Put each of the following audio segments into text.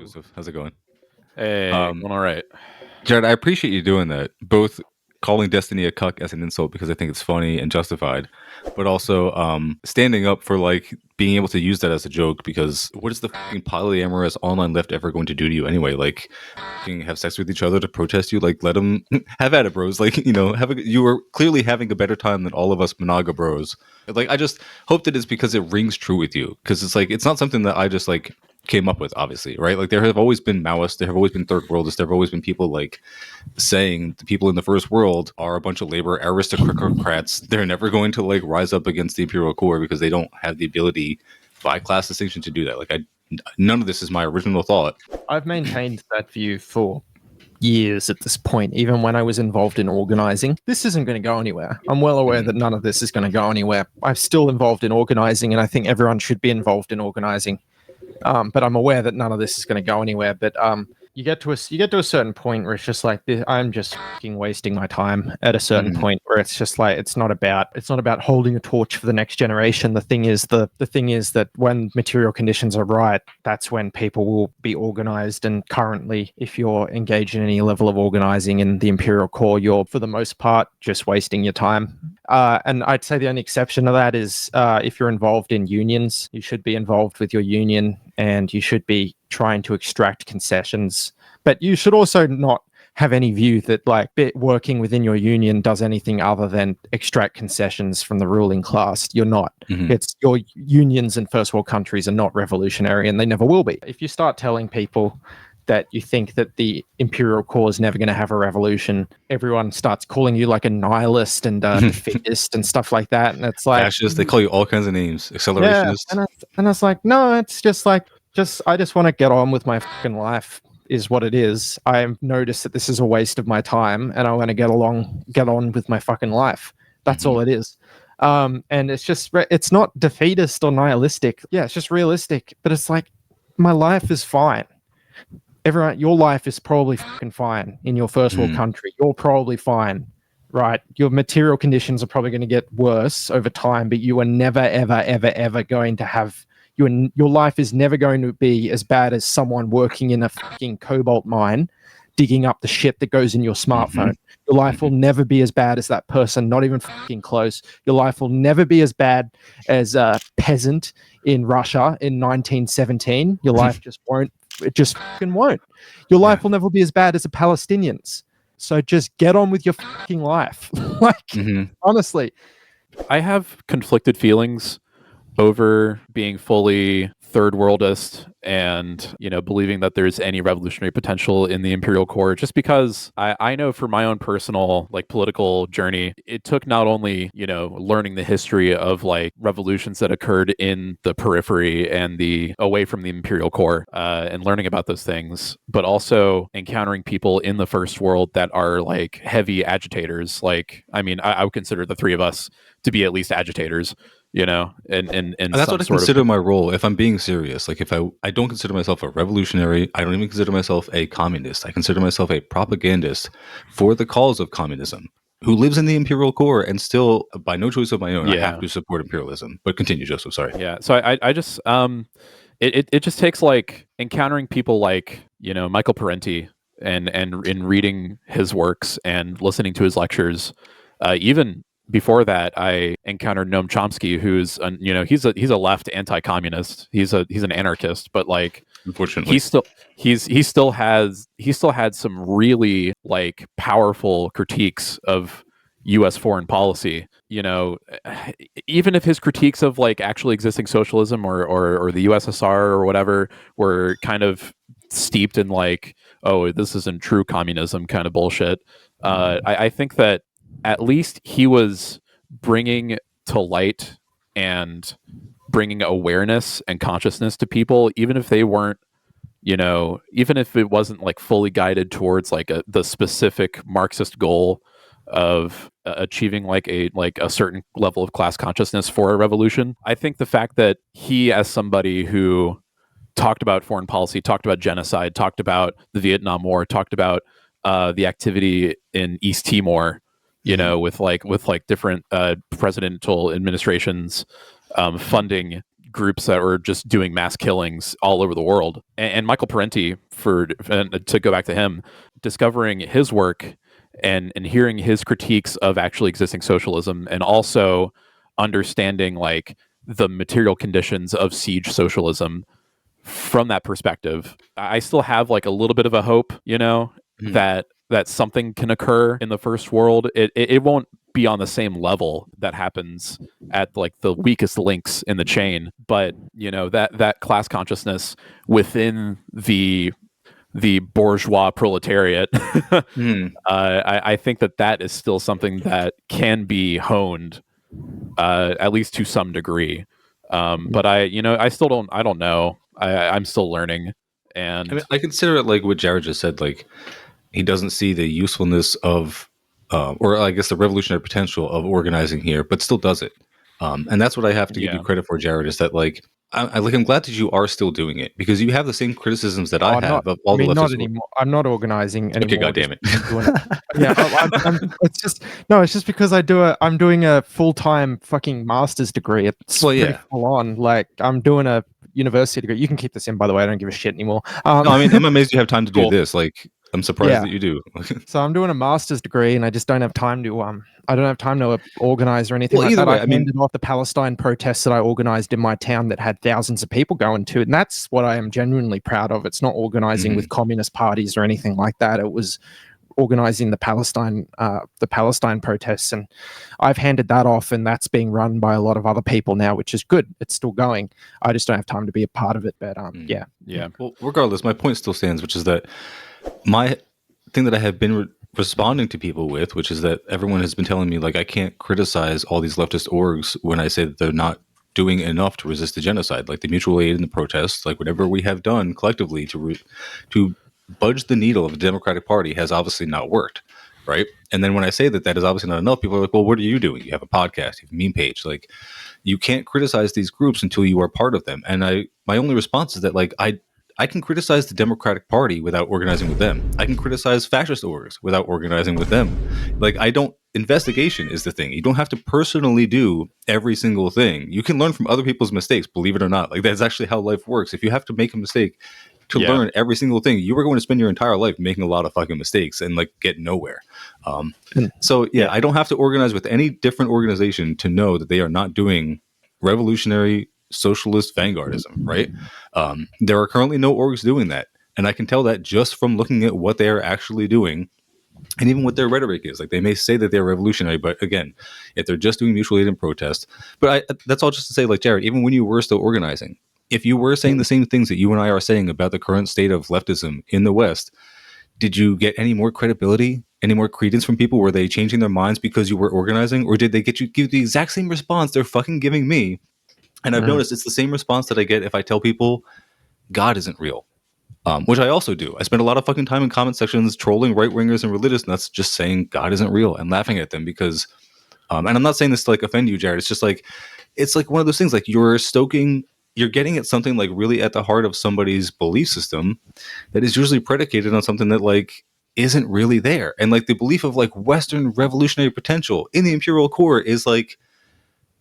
Joseph, how's it going? Hey, Um, going all right. Jared, I appreciate you doing that. Both calling Destiny a cuck as an insult because I think it's funny and justified, but also standing up for like being able to use that as a joke because what is the fucking polyamorous online left ever going to do to you anyway? Like, fucking have sex with each other to protest you? Like, let them have at it, bros. Like, you were clearly having a better time than all of us monaga bros. Like, I just hope that it's because it rings true with you because it's like it's not something that I just like came up with, obviously, right? Like, there have always been Maoists, there have always been third worldists, there have always been people like saying the people in the first world are a bunch of labor aristocrats. They're never going to like rise up against the imperial core because they don't have the ability by class distinction to do that. None of this is my original thought. I've maintained that view for years at this point, even when I was involved in organizing. This isn't going to go anywhere. I'm well aware that none of this is going to go anywhere. I'm still involved in organizing, and I think everyone should be involved in organizing. But I'm aware that none of this is going to go anywhere. But you get to a certain point where it's just like I'm just fucking wasting my time at a certain point where it's just like it's not about holding a torch for the next generation. The thing is that when material conditions are right, that's when people will be organized. And currently, if you're engaged in any level of organizing in the imperial core, you're for the most part just wasting your time. And I'd say the only exception to that is if you're involved in unions, you should be involved with your union and you should be trying to extract concessions. But you should also not have any view that like working within your union does anything other than extract concessions from the ruling class. You're not. It's your unions in first world countries are not revolutionary and they never will be. If you start telling people that you think that the imperial core is never going to have a revolution, everyone starts calling you like a nihilist and defeatist and stuff like that. And it's like Fascist, they call you all kinds of names. Accelerationist. Yeah, and I was like, no, it's just like I just want to get on with my fucking life is what it is. I've noticed that this is a waste of my time and I want to get on with my fucking life. That's all it is. And it's not defeatist or nihilistic. Yeah, it's just realistic. But it's like my life is fine. Your life is probably fucking fine in your first world country. You're probably fine, right? Your material conditions are probably going to get worse over time, but you are never, ever, ever, ever going to have your life is never going to be as bad as someone working in a fucking cobalt mine, digging up the shit that goes in your smartphone. Your life will never be as bad as that person, not even fucking close. Your life will never be as bad as a peasant in Russia in 1917. Your life just won't. It just fucking won't. Your life will never be as bad as a Palestinian's. So just get on with your fucking life. Honestly. I have conflicted feelings over being fully third worldist and, believing that there's any revolutionary potential in the imperial core, just because I know for my own personal political journey, it took not only, learning the history of revolutions that occurred in the periphery and the away from the imperial core and learning about those things, but also encountering people in the first world that are heavy agitators. I would consider the three of us to be at least agitators. And that's what I consider my role. If I'm being serious, if I don't consider myself a revolutionary, I don't even consider myself a communist. I consider myself a propagandist for the cause of communism, who lives in the imperial core and still, by no choice of my own, I have to support imperialism. But continue, Joseph. Sorry. Yeah. So I just it just takes encountering people Michael Parenti and in reading his works and listening to his lectures, even. Before that, I encountered Noam Chomsky, who's he's a left anti-communist. He's an anarchist, but unfortunately, he still had some really powerful critiques of U.S. foreign policy. Even if his critiques of actually existing socialism or the USSR or whatever were kind of steeped in oh, this isn't true communism kind of bullshit. I think that at least he was bringing to light and bringing awareness and consciousness to people, even if they weren't, even if it wasn't fully guided towards the specific Marxist goal of achieving a certain level of class consciousness for a revolution. I think the fact that he, as somebody who talked about foreign policy, talked about genocide, talked about the Vietnam War, talked about the activity in East Timor, with different presidential administrations funding groups that were just doing mass killings all over the world. And Michael Parenti, to go back to him, discovering his work and hearing his critiques of actually existing socialism, and also understanding like the material conditions of siege socialism from that perspective, I still have like a little bit of a hope, that something can occur in the first world. It won't be on the same level that happens at like the weakest links in the chain, but that class consciousness within the bourgeois proletariat, I think that is still something that can be honed, at least to some degree. But I don't know. I'm still learning. And I mean, I consider it like what Jarrod just said, like he doesn't see the usefulness of, or I guess the revolutionary potential of organizing here, but still does it. And that's what I have to give you credit for, Jarrod, is that like, I'm glad that you are still doing it, because you have the same criticisms that I have of all the leftists. Not anymore. I'm not organizing anymore. Okay, goddammit. It's just because I'm doing a full-time fucking master's degree. It's pretty full on. Like I'm doing a university degree. You can keep this in, by the way. I don't give a shit anymore. No, I mean, I'm amazed you have time to do this. Like, I'm surprised that you do. So I'm doing a master's degree, and I just don't have time to organize or anything like that. I handed off the Palestine protests that I organized in my town that had thousands of people going to it, and that's what I am genuinely proud of. It's not organizing with communist parties or anything like that. It was organizing the Palestine protests, and I've handed that off, and that's being run by a lot of other people now, which is good. It's still going. I just don't have time to be a part of it. But yeah. Well, regardless, my point still stands, which is that my thing that I have been responding to people with, which is that everyone has been telling me like I can't criticize all these leftist orgs when I say that they're not doing enough to resist the genocide, like the mutual aid and the protests, like whatever we have done collectively to budge the needle of the Democratic Party has obviously not worked, right? And then when I say that is obviously not enough, people are like, well, what are you doing? You have a podcast, you have a meme page. Like, you can't criticize these groups until you are part of them. And my only response is that like I can criticize the Democratic Party without organizing with them. I can criticize fascist orgs without organizing with them. Like, investigation is the thing. You don't have to personally do every single thing. You can learn from other people's mistakes, believe it or not. Like, that's actually how life works. If you have to make a mistake to learn every single thing, you are going to spend your entire life making a lot of fucking mistakes and like get nowhere. I don't have to organize with any different organization to know that they are not doing revolutionary socialist vanguardism, right? There are currently no orgs doing that, and I can tell that just from looking at what they are actually doing, and even what their rhetoric is. Like, they may say that they're revolutionary, but again, if they're just doing mutual aid and protest, but that's all just to say, like, Jarrod, even when you were still organizing, if you were saying the same things that you and I are saying about the current state of leftism in the West, did you get any more credibility, any more credence from people? Were they changing their minds because you were organizing, or did they give the exact same response they're fucking giving me? And I've noticed it's the same response that I get if I tell people God isn't real, which I also do. I spend a lot of fucking time in comment sections trolling right-wingers and religious nuts, just saying God isn't real and laughing at them because, and I'm not saying this to like offend you, Jarrod. It's just like, it's like one of those things, like you're getting at something like really at the heart of somebody's belief system that is usually predicated on something that like isn't really there. And like the belief of like Western revolutionary potential in the imperial core is like,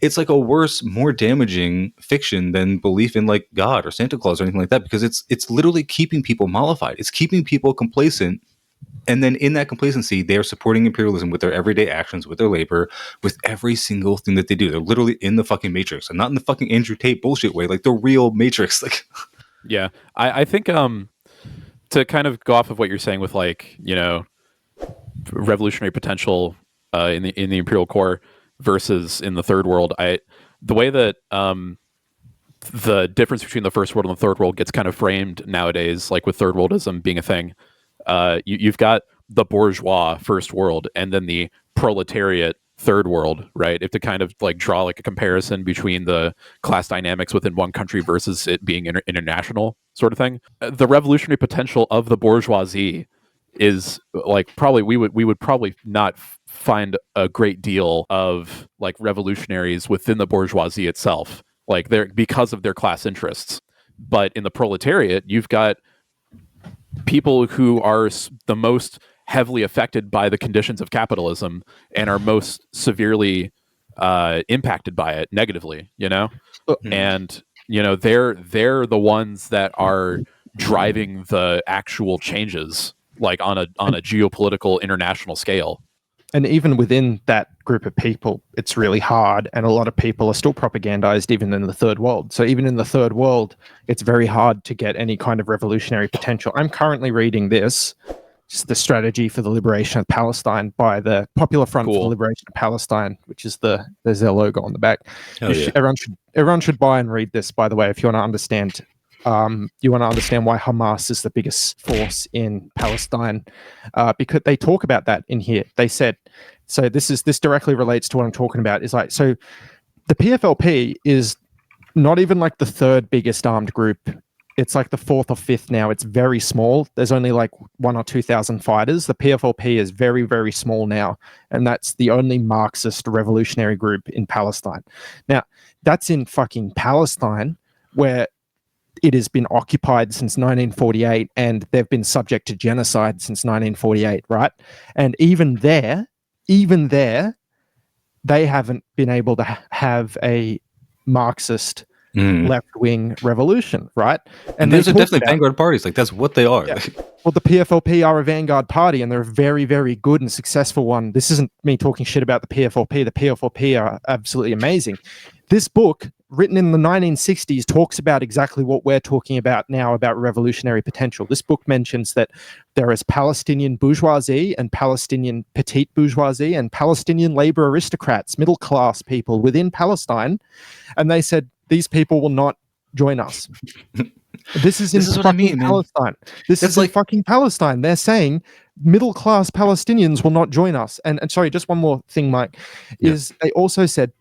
it's like a worse, more damaging fiction than belief in like God or Santa Claus or anything like that, because it's literally keeping people mollified. It's keeping people complacent. And then in that complacency, they're supporting imperialism with their everyday actions, with their labor, with every single thing that they do. They're literally in the fucking Matrix, and not in the fucking Andrew Tate bullshit way, like the real Matrix. Like, yeah, I think to kind of go off of what you're saying with like, revolutionary potential in the imperial core versus in the third world, the way that the difference between the first world and the third world gets kind of framed nowadays, like with third worldism being a thing, you've got the bourgeois first world and then the proletariat third world, right? If to kind of like draw like a comparison between the class dynamics within one country versus it being international sort of thing, the revolutionary potential of the bourgeoisie is like probably we would probably not find a great deal of like revolutionaries within the bourgeoisie itself, like they're because of their class interests. But in the proletariat, you've got people who are the most heavily affected by the conditions of capitalism and are most severely impacted by it negatively, and You know, they're the ones that are driving the actual changes, like on a geopolitical international scale. And even within that group of people, it's really hard. And a lot of people are still propagandized, even in the third world. So even in the third world, it's very hard to get any kind of revolutionary potential. I'm currently reading this, the Strategy for the Liberation of Palestine by the Popular Front for the Liberation of Palestine, which is there's their logo on the back. Everyone should buy and read this, by the way, if you want to understand. You want to understand why Hamas is the biggest force in Palestine, because they talk about that in here. They said, so this directly relates to what I'm talking about. Is like, so the PFLP is not even like the third biggest armed group. It's like the fourth or fifth now. It's very small. There's only like 1,000 or 2,000 fighters. The PFLP is very, very small now. And that's the only Marxist revolutionary group in Palestine. Now, that's in fucking Palestine, where it has been occupied since 1948 and they've been subject to genocide since 1948, right? And even there, they haven't been able to have a Marxist left-wing revolution, right? And those are definitely vanguard parties. Like, that's what they are. Yeah. Well, the PFLP are a vanguard party, and they're a very, very good and successful one. This isn't me talking shit about the PFLP. The PFLP are absolutely amazing. This book, written in the 1960s, talks about exactly what we're talking about now, about revolutionary potential. This book mentions that there is Palestinian bourgeoisie and Palestinian petite bourgeoisie and Palestinian labor aristocrats, middle-class people within Palestine, and they said, these people will not join us. This is what I mean, Palestine. Man. This is like fucking Palestine. They're saying middle-class Palestinians will not join us. And sorry, just one more thing, Mike, is they also said,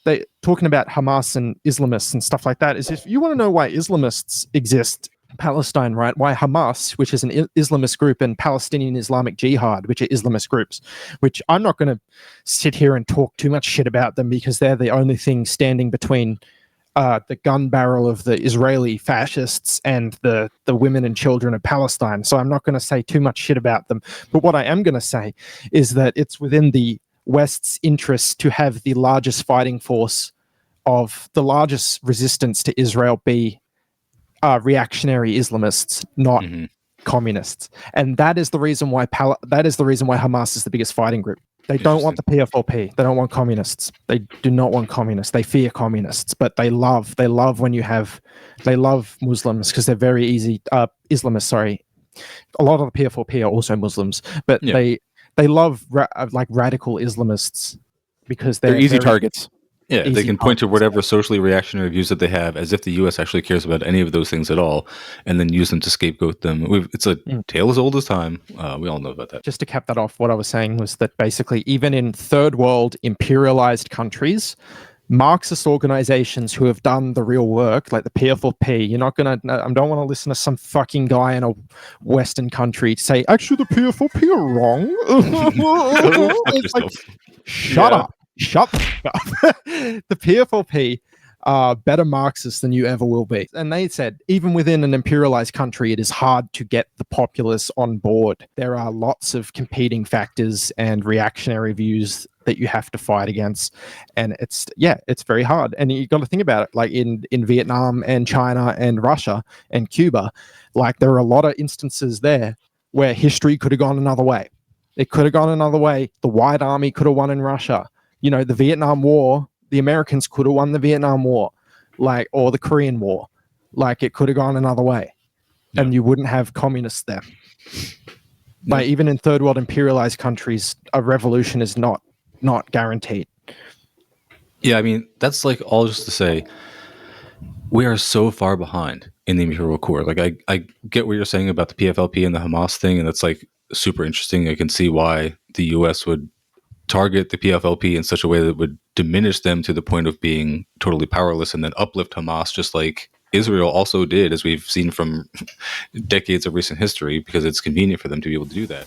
they talking about Hamas and Islamists and stuff like that, is if you want to know why Islamists exist in Palestine, right? Why Hamas, which is an Islamist group, and Palestinian Islamic Jihad, which are Islamist groups, which I'm not going to sit here and talk too much shit about them because they're the only thing standing between the gun barrel of the Israeli fascists and the women and children of Palestine. So I'm not going to say too much shit about them. But what I am going to say is that it's within the West's interest to have the largest fighting force of the largest resistance to Israel be reactionary Islamists, not communists. And that is the reason why Hamas is the biggest fighting group. They don't want the PFLP. They don't want communists. They do not want communists. They fear communists, but they love Muslims because they're very easy. Islamists, sorry. A lot of the PFLP are also Muslims, but they love radical Islamists because they're easy targets. Yeah, they can point to whatever socially reactionary views that they have as if the U.S. actually cares about any of those things at all, and then use them to scapegoat them. It's a tale as old as time. We all know about that. Just to cap that off, what I was saying was that basically even in third world imperialized countries, Marxist organizations who have done the real work, like the PFLP, I don't want to listen to some fucking guy in a Western country say, actually, the PFLP are wrong. It's like, shut up. Shut up. The PFLP are better Marxists than you ever will be. And they said, even within an imperialized country, it is hard to get the populace on board. There are lots of competing factors and reactionary views that you have to fight against. And it's very hard. And you got to think about it, like in Vietnam and China and Russia and Cuba, like there are a lot of instances there where history could have gone another way. It could have gone another way. The White Army could have won in Russia. The Vietnam War, the Americans could have won the Vietnam War, or the Korean War. It could have gone another way. Yeah. And you wouldn't have communists there. Yeah. Even in third world imperialized countries, a revolution is not guaranteed. Yeah, I mean, that's all just to say, we are so far behind in the imperial core. I get what you're saying about the PFLP and the Hamas thing, and that's super interesting. I can see why the U.S. would target the PFLP in such a way that would diminish them to the point of being totally powerless, and then uplift Hamas, just like Israel also did, as we've seen from decades of recent history, because it's convenient for them to be able to do that.